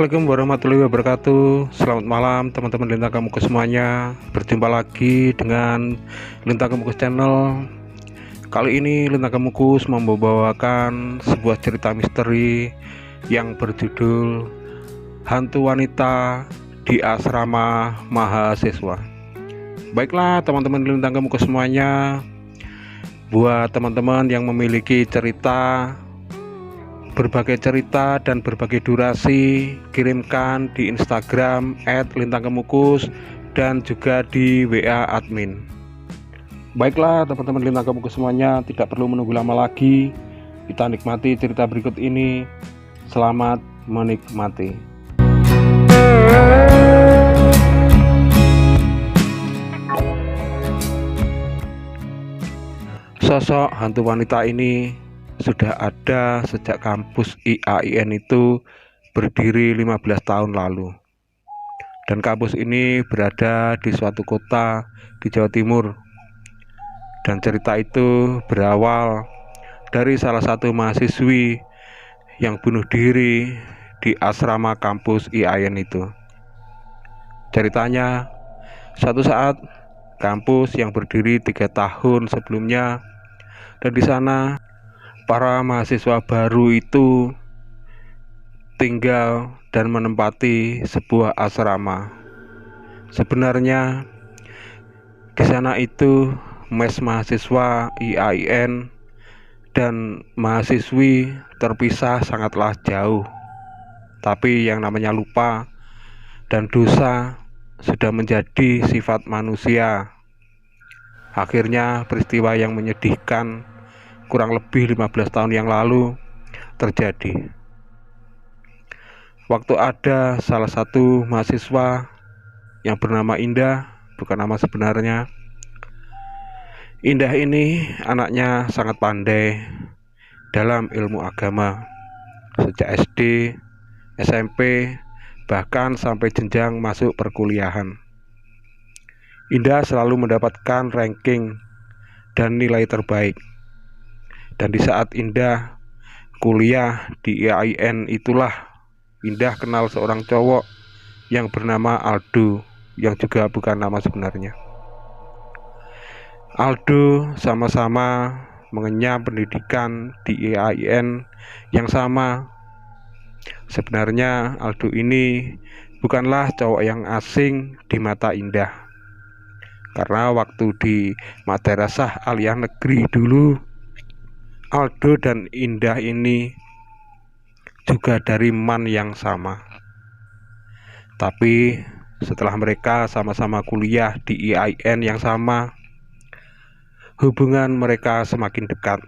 Assalamualaikum warahmatullahi wabarakatuh. Selamat malam teman-teman Lintang Kemukus semuanya. Berjumpa lagi dengan Lintang Kemukus Channel. Kali ini Lintang Kemukus membawakan sebuah cerita misteri yang berjudul Hantu Wanita di Asrama Mahasiswa. Baiklah teman-teman Lintang Kemukus semuanya, buat teman-teman yang memiliki berbagai cerita dan berbagai durasi, kirimkan di Instagram @lintangkemukus dan juga di WA admin. Baiklah teman-teman Lintang Kemukus semuanya, tidak perlu menunggu lama lagi, kita nikmati cerita berikut ini. Selamat menikmati. Sosok hantu wanita ini sudah ada sejak kampus IAIN itu berdiri 15 tahun lalu. Dan kampus ini berada di suatu kota di Jawa Timur. Dan cerita itu berawal dari salah satu mahasiswi yang bunuh diri di asrama kampus IAIN itu. Ceritanya, suatu saat kampus yang berdiri 3 tahun sebelumnya, dan di sana para mahasiswa baru itu tinggal dan menempati sebuah asrama. Sebenarnya di sana itu mes mahasiswa IAIN dan mahasiswi terpisah sangatlah jauh. Tapi yang namanya lupa dan dosa sudah menjadi sifat manusia. Akhirnya peristiwa yang menyedihkan kurang lebih 15 tahun yang lalu terjadi. Waktu ada salah satu mahasiswa yang bernama Indah, bukan nama sebenarnya. Indah ini anaknya sangat pandai dalam ilmu agama sejak SD, SMP, bahkan sampai jenjang masuk perkuliahan. Indah selalu mendapatkan ranking dan nilai terbaik. Dan di saat Indah kuliah di IAIN itulah Indah kenal seorang cowok yang bernama Aldo, yang juga bukan nama sebenarnya. Aldo sama-sama mengenyam pendidikan di IAIN yang sama. Sebenarnya Aldo ini bukanlah cowok yang asing di mata Indah, karena waktu di Madrasah Aliyah Negeri dulu, Aldo dan Indah ini juga dari MAN yang sama. Tapi setelah mereka sama-sama kuliah di IAIN yang sama, hubungan mereka semakin dekat.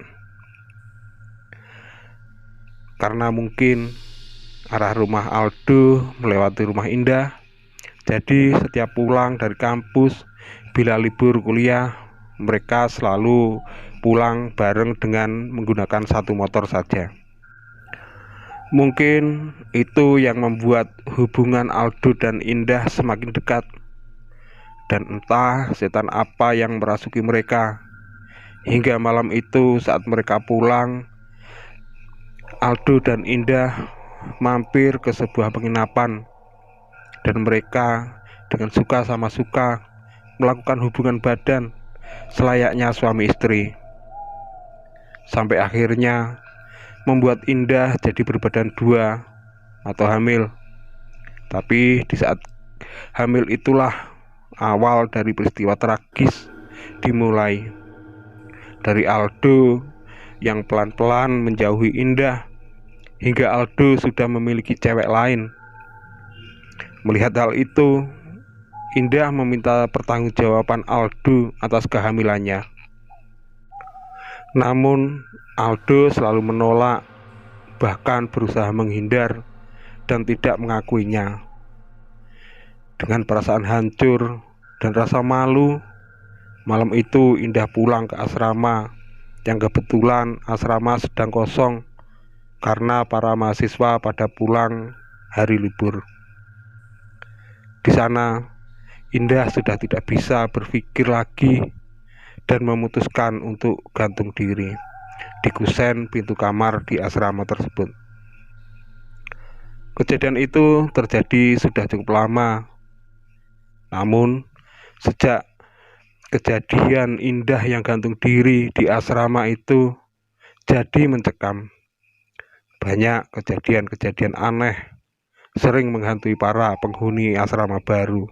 Karena mungkin arah rumah Aldo melewati rumah Indah, jadi setiap pulang dari kampus bila libur kuliah, mereka selalu pulang bareng dengan menggunakan satu motor saja. Mungkin itu yang membuat hubungan Aldo dan Indah semakin dekat. Dan entah setan apa yang merasuki mereka, hingga malam itu saat mereka pulang, Aldo dan Indah mampir ke sebuah penginapan, dan mereka dengan suka sama suka melakukan hubungan badan selayaknya suami istri, sampai akhirnya membuat Indah jadi berbadan 2 atau hamil. Tapi di saat hamil itulah awal dari peristiwa tragis dimulai. Dari Aldo yang pelan-pelan menjauhi Indah, hingga Aldo sudah memiliki cewek lain. Melihat hal itu, Indah meminta pertanggungjawaban Aldo atas kehamilannya. Namun Aldo selalu menolak, bahkan berusaha menghindar dan tidak mengakuinya. Dengan perasaan hancur dan rasa malu, malam itu Indah pulang ke asrama, yang kebetulan asrama sedang kosong karena para mahasiswa pada pulang hari libur. Di sana Indah sudah tidak bisa berpikir lagi dan memutuskan untuk gantung diri di kusen pintu kamar di asrama tersebut. Kejadian itu terjadi sudah cukup lama. Namun sejak kejadian Indah yang gantung diri di asrama itu jadi mencekam, banyak kejadian-kejadian aneh sering menghantui para penghuni asrama baru.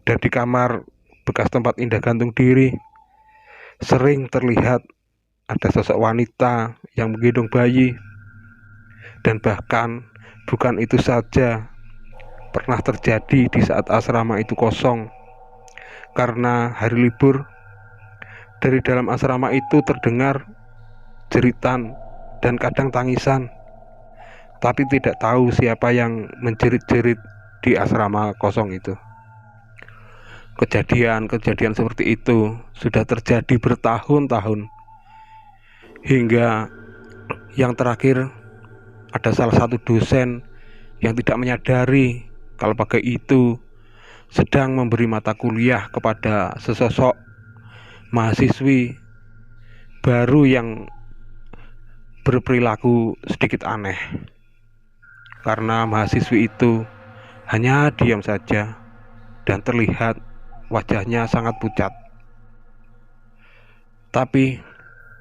Dan di kamar bekas tempat Indah gantung diri sering terlihat ada sosok wanita yang menggendong bayi. Dan bahkan bukan itu saja, pernah terjadi di saat asrama itu kosong karena hari libur. Dari dalam asrama itu terdengar jeritan dan kadang tangisan, tapi tidak tahu siapa yang menjerit-jerit di asrama kosong itu. Kejadian-kejadian seperti itu sudah terjadi bertahun-tahun, hingga yang terakhir ada salah satu dosen yang tidak menyadari kalau pagi itu sedang memberi mata kuliah kepada sesosok mahasiswi baru yang berperilaku sedikit aneh. Karena mahasiswi itu hanya diam saja dan terlihat wajahnya sangat pucat. Tapi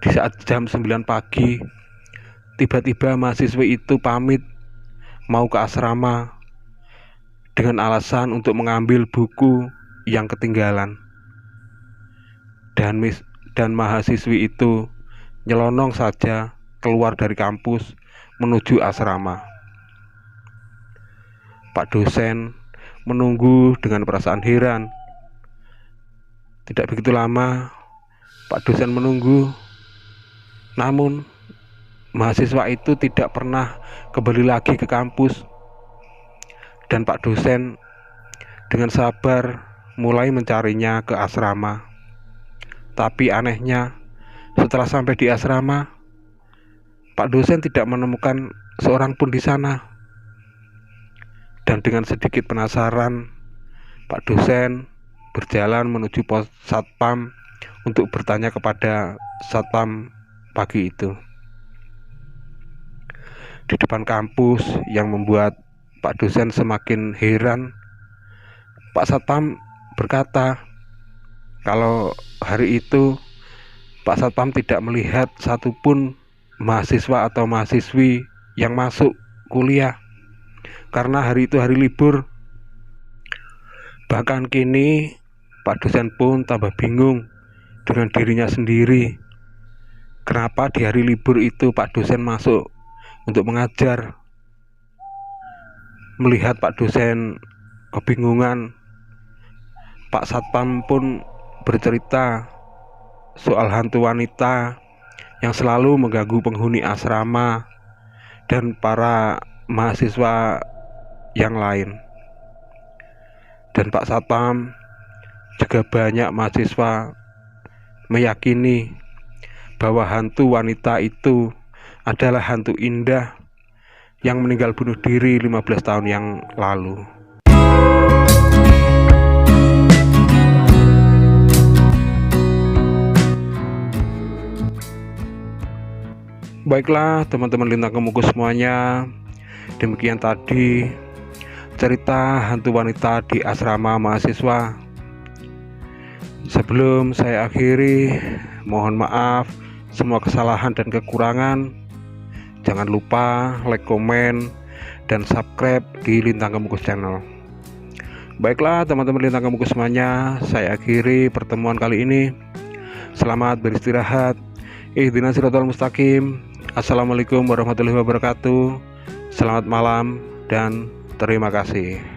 di saat jam 9 pagi, tiba-tiba mahasiswi itu pamit mau ke asrama dengan alasan untuk mengambil buku yang ketinggalan. Dan mahasiswi itu nyelonong saja keluar dari kampus menuju asrama. Pak dosen menunggu dengan perasaan heran. Tidak begitu lama Pak dosen menunggu, namun mahasiswa itu tidak pernah kembali lagi ke kampus. Dan Pak dosen dengan sabar mulai mencarinya ke asrama. Tapi anehnya, setelah sampai di asrama, Pak dosen tidak menemukan seorang pun di sana. Dan dengan sedikit penasaran, Pak dosen berjalan menuju pos satpam untuk bertanya kepada satpam pagi itu. Di depan kampus yang membuat Pak dosen semakin heran, Pak satpam berkata kalau hari itu Pak satpam tidak melihat satupun mahasiswa atau mahasiswi yang masuk kuliah karena hari itu hari libur. Bahkan kini Pak dosen pun tambah bingung dengan dirinya sendiri. Kenapa di hari libur itu Pak dosen masuk untuk mengajar? Melihat Pak dosen kebingungan, Pak satpam pun bercerita soal hantu wanita yang selalu mengganggu penghuni asrama dan para mahasiswa yang lain. Dan Pak satpam juga banyak mahasiswa meyakini bahwa hantu wanita itu adalah hantu Indah yang meninggal bunuh diri 15 tahun yang lalu. Baiklah teman-teman Lintang Kemukus semuanya, demikian tadi cerita hantu wanita di asrama mahasiswa. Sebelum saya akhiri, mohon maaf semua kesalahan dan kekurangan. Jangan lupa like, komen, dan subscribe di Lintang Kemukus channel. Baiklah teman-teman Lintang Kemukus semuanya, saya akhiri pertemuan kali ini. Selamat beristirahat. Ihdinas siratal mustaqim. Assalamualaikum warahmatullahi wabarakatuh. Selamat malam dan terima kasih.